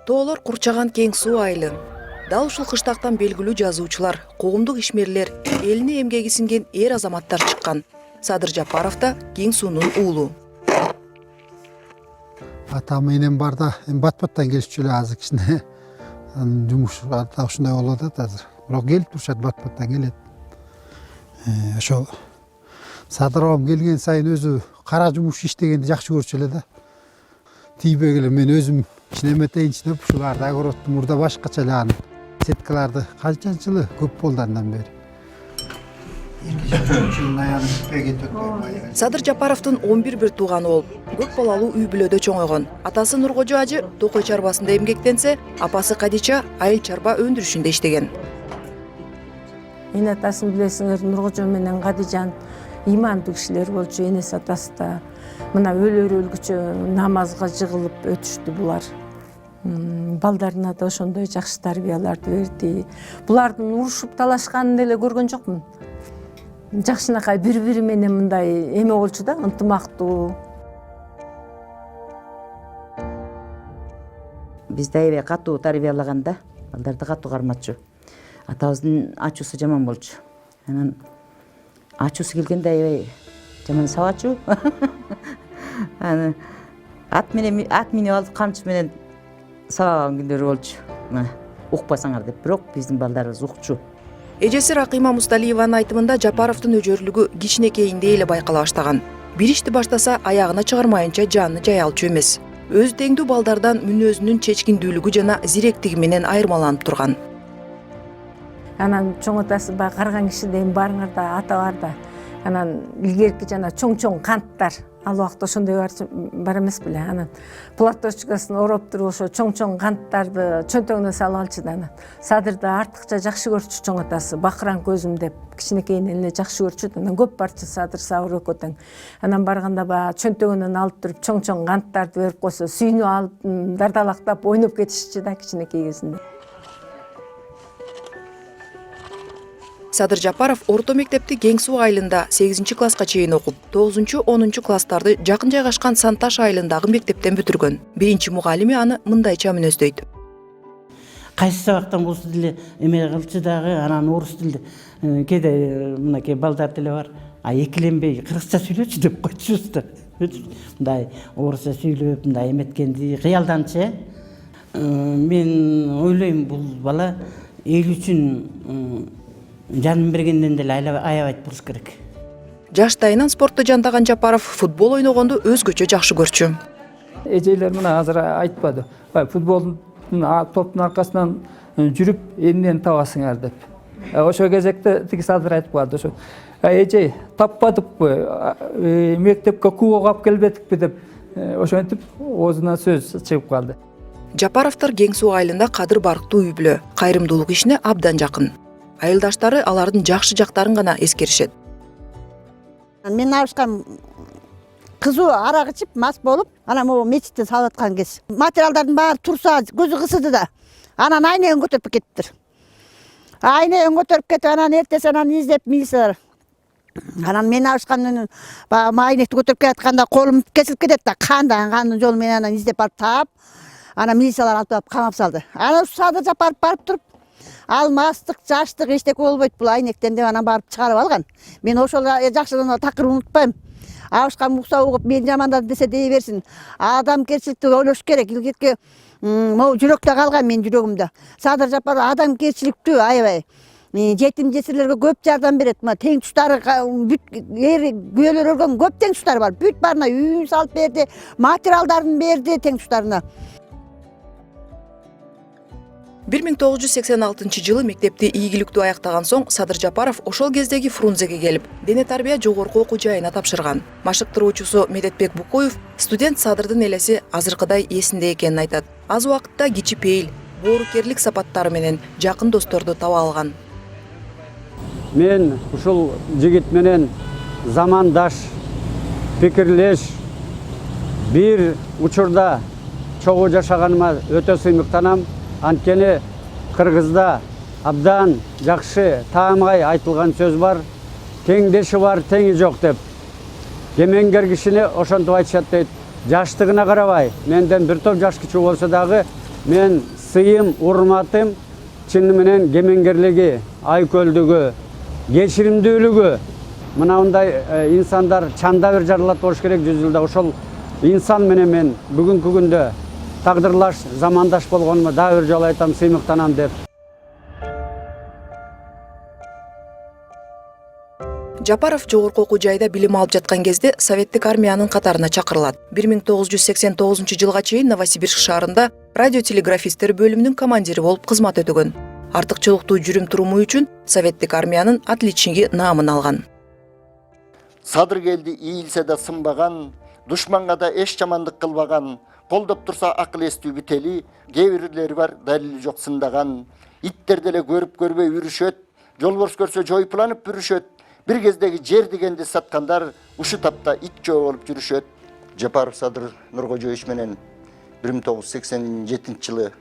Тоолор курчаган кең суу айылы. Дал ушул кыштактан белгилүү жазуучулар, коомдук ишмерлер, элине эмгеги сиңген эр азаматтар чыккан. Садыр Жапаров да кең суунун уулу. Атам менен барда бат-баттан келишчү эле азыр кичине жумуш ушундай болуп атат азыр. Бирок келип турушат, бат-баттан келет. Ошол Садыром келген сайын өзү кара жумуш иштегенди жакшы көрчү эле да. Тийбей эле мен өзүм кичинеметейинчи деп ушуларды огородду мурда башкача эле анын сеткаларды канча жылы көп болду андан бери. Садыр Жапаровдун 11 бир тууганы болуп, көп балалуу үй бүлөдө чоңойгон. Атасы Нуркожо ажы токой чарбасында эмгектенсе, апасы Кадича айыл чарба өндүрүшүндө иштеген. Эне атасын билесиңер, Нуркожо менен Кадижан имандуу кишилер болчу. Энеси атасы да мына өлгүчө намазга жыгылып өтүштү булар. Балдарына да ошондой жакшы тарбияларды берди. Булардын урушуп талашканын эле көргөн жокмун. Жакшынакай бири-бири менен мындай эме болчу да, ынтымактуу. Бизде аябай катуу тарбиялаганда, балдарды катуу карматчу. Атабыздын ачуусу жаман болчу. Анан ачуусу келгенде аябай жаман сабачу. Аны ат минип алып камчы менен сабаган күндөрү болчу. Укпасаңар деп, бирок биздин балдарыбыз укчу. Эжеси Ракыйма Мусталиеванын айтымында Жапаровдун өжөрлүгү кичинекейинде эле байкала баштаган. Бир ишти баштаса аягына чыгармайынча жанын жай алчу эмес. Өз теңдүү балдардан мүнөзүнүн чечкиндүүлүгү жана зиректиги менен айырмаланып турган. Анан чоң атасы баягы карган кишиден барыңар да, ата бар да. Анан илгерки жана чоң канттар. Ал убакта ошондой бар эмес беле. Анан платочкасын ороп туруп ошо чоң канттарды чөнтөгүнө салып алчу да. Анан Садырды артыкча жакшы көрчү чоң атасы. Бакыран көзүм деп кичинекейинен эле жакшы көрчү. Анан көп барчу Садыр сабыр экөө тең. Анан барганда баягы чөнтөгүнөн алып туруп чоң канттарды берип койсо сүйүнүп алып дардалактап ойноп кетишчү да кичинекей кезинде. Садыр Жапаров орто мектепти Кең суу айылында 8-класска чейин окуп, 9-10 класстарды жакын жайгашкан Санташ айылындагы мектептен бүтүргөн. Биринчи мугалими аны мындайча мүнөздөйт. Кайсы сабактан болсо деле эме кылчу дагы, анан орус тилде кээде мынакей балдар деле бар. Экиленбей кыргызча сүйлөчү деп койчубуз да. Мындай орусча сүйлөп, мындай эметкенди кыялданчы. Мен ойлойм бул бала эл үчүн жанын бергенден деле аябайт буруш керек. Жаштайынан спортто жандаган Жапаров футбол ойногонду өзгөчө жакшы көрчү. Эжелер мына азыр айтпады. Футболдун топтун аркасынан жүрүп эмнени табасыңар деп. Ошо кезекте тиги Садыр айтып калды. Ошо эже таппадыкпы, мектепке кубок алып келбедикпи деп ошентип оозунан сөз чыгып калды. Жапаровдор Кең суу айылында кадыр барктуу үй бүлө, кайрымдуулук ишине абдан жакын. Айылдаштары алардын жакшы жактарын гана эскеришет. Мен абышкам кызуу арак ичип, мас болуп, анан могу мечитте салып аткан кез. Материалдардын баары турса, көзү кысыды да. Анан айнегин көтөрүп кетиптир. Айнегин көтөрүп кетип, анан эртеси анан издеп милициялар. Анан мен абышкамдын баягы айнекти көтөрүп келатканда колум кесилип кетет да, кандын жолу менен анан издеп барып таап, анан милициялар алып камап салды. Анан Садыр Жапаров барып туруп, ал мастык, жаштык эчтеке болбойт бул айнектен деп анан барып чыгарып алган. Мен ошол жакшыдан такыр унутпайм. Абышкам укса угуп мен жамандадым десе дей берсин. Адамгерчиликти ойлош керек. Илгерки могу жүрөктө калган мен жүрөгүмдө. Садыр Жапаров адамгерчиликтүү аябай. Жетим жесирлерге көп жардам берет. Мына тең туштары күйөлөр өлгөн көп тең туштары бар. Бүт барына үйүн салып берди, материалдарын берди тең туштарына. 1986 жылы мектепти ийгиликтүү аяктаган соң Садыр Жапаров ошол кездеги Фрунзеге келип, дене тарбия жогорку окуу жайына тапшырган. Машыктыруучусу Медетбек Букуев студент Садырдын элеси азыркыдай эсинде экенин айтат. Аз убакытта кичипейил, боорукерлик сапаттары менен жакын досторду таба алган. Мен ушул жигит менен замандаш, пикирлеш, бир учурда чогуу жашаганыма өтө сыймыктанам. Анткени Кыргызда абдан жакшы таамгай айтылган сөз бар. Теңдеши бар, теңи жок деп. Кемеңгер кишини ошентип айтышат дейт. Жаштыгына карабай, менден бир топ жаш кичүү болсо дагы мен сыйым, урматым, чыны менен кемеңгерлиги, айкөлдүгү, кечиримдүүлүгү, мынандай инсандар чанда бир жаралат болуш керек 100 жылда. Ошол инсан менен мен бүгүнкү күндө тагдырлаш, замандаш болгонума дагы бир жолу айтам, сыймыктанам деп. Жапаров жогорку окуу жайда билим алып жаткан кезде советтик армиянын катарына чакырылат. 1989 жылга чейин Новосибирск шаарында радиотелеграфисттер бөлүмүнүн командири болуп кызмат өтөгөн. Артыкчылыктуу жүрүм-туруму үчүн советтик армиянын отличниги наамын алган. Садыр келди ийилсе да сынбаган, душманга да эч жамандык кылбаган, колдоп турса акыл эстүү бители, кээ бирлери бар далили жок сындаган. Иттер деле көрүп көрбөй үрүшөт, жолборс көрсө жойпуланып бүрүшөт. Bir кездеги жер дегенди саткандар ушу тапта ит жөө болуп жүрүшөт. Жапаров Садыр Нуркожоевич менен 1987 жылы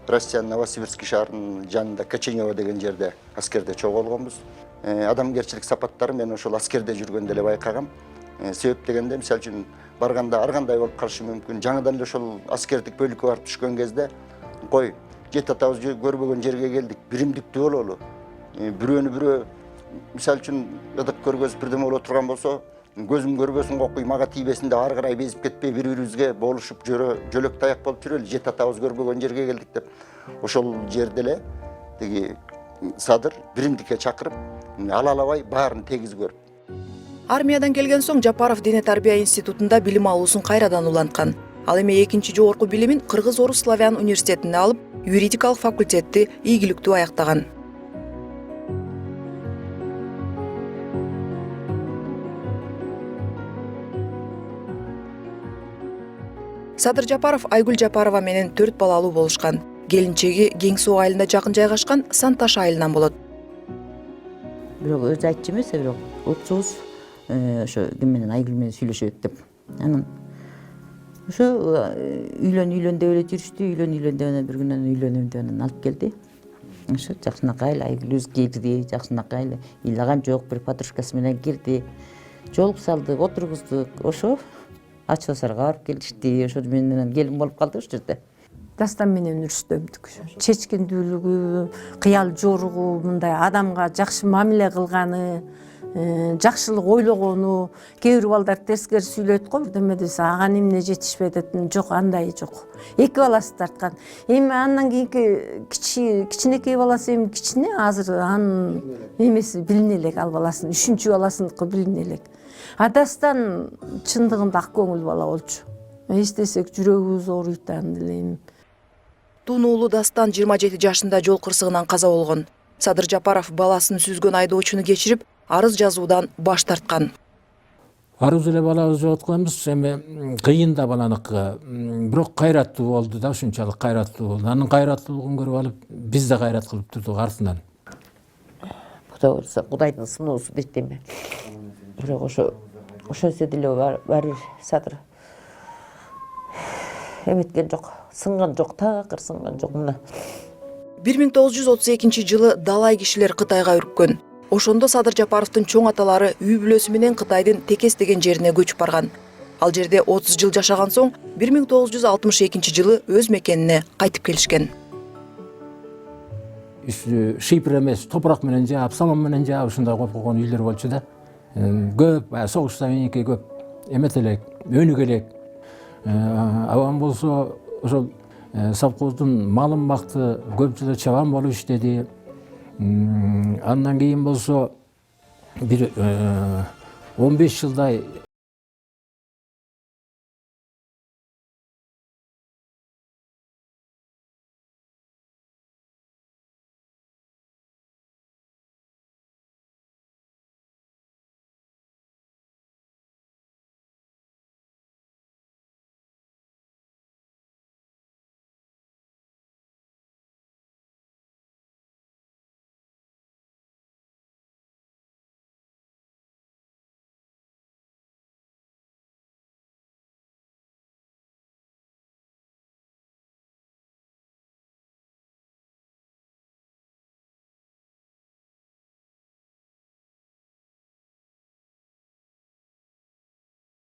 Россиянын Новосибирск шаарынын жанында Каченево деген жерде аскерде чогулганбыз. Адамгерчилик сапаттары мен ошол аскерде жүргөндө эле байкагам. Себеп дегенде, мисалы үчүн барганда ар кандай болуп калышы мүмкүн. Жаңыдан эле ошол аскердик бөлүккө барып түшкөн кезде, кой, жет атабыз көрбөгөн жерге келдик, биримдиктүү бололу. Бирөөнү бирөө мисалы үчүн ядак көргөзүп бирдеме боло турган болсо, көзүм көрбөсүн кокуй, мага тийбесин деп ары карай безип кетпей бири-бирибизге болушуп жөлөк таяк болуп жүрөлү. Жет атабыз көрбөгөн жерге келдик деп. Ошол жерде эле тиги Садыр биримдикке чакырып, алалабай баарын тегиз көрүп. Армиядан келген соң Жапаров Дене тарбия институтунда билим алуусун кайрадан уланткан. Ал эми экинчи жогорку билимин Кыргыз-Орус славян университетинде алып, юридикалык факультетти ийгиликтүү аяктаган. Садыр Жапаров Айгүл Жапарова менен 4 балалуу болушкан. Келинчеги Кең Суу айылына жакын жайгашкан Санташ айылынан болот. Бирок өзү айтчу эмес, бирок окчубуз ошо ким менен Айгүл менен сүйлөшөбүк деп. Анан ошо үйлөн деп эле жүрүштү, үйлөн деп бир күнүнөн үйлөнөм деп анан алып келди. Ошо жакшынакай эле Айгүл кирди, жакшынакай эле ыйлаган жок, бир подружкасы менен кирди. Жолук салдык, отургуздук. Ошо Ачы Осарга барып келишти. Ошо менен келин болуп калды ошол жерде. Дастан менен үрүштөмдүк. Чечкиндүүлүгү, кыял жоругу, мындай адамга жакшы мамиле кылганы, жакшылык ойлогону, кээ бир балдар терскер сүйлөйт го, бирдеме десе, ага эмне жетишпейт деп, жок, андай жок. Эки баласы тарткан. Эми андан кийинки кичинекей баласы эми кичине, азыр анын эмеси билине элек, ал баласынын 3-чү баласыныкы билине элек. Дастан чындыгында ак көңүл бала болчу. Эстесек жүрөгүбүз ооруйт аны элем. Тунуулуу Дастан 27 жашында жол кырсыгынан каза болгон. Садыр Жапаров баласын сүзгөн айдоочуну кечирип, арыз жазуудан баш тарткан. Арыз эле балабыз жоотканбыз, эми кыйын да баланыкы. Бирок кайраттуу болду да, ушунчалык кайраттуу болду. Анын кайраттуулугун көрүп алып, биз да кайрат кылып турдук артынан. Кудай болсо, Кудайдын сыноосу дейт эми. Бирок ошо деле бар Садыр эметкен жок, сынган жок, такыр сынган жок мына. 1932 жылы далай кишилер Кытайга үрккөн. Ошондо Садыр Жапаровдун чоң аталары үй бүлөсү менен Кытайдын Текес деген жерине көчүп барган. Ал жерде 30 жыл жашаган соң 1962 жылы өз мекенине кайтып келишкен. Шипр эмес, топурак менен жаап, саман менен жаап ушундай коюп койгон үйлөр болчу да. Көп, согуштан кийинки көп эмет элек, өнүк элек. Абам болсо ошол совхоздун малын бакты, көп жылы чабан болуп иштеди. Андан кийин болсо бир 15 жылдай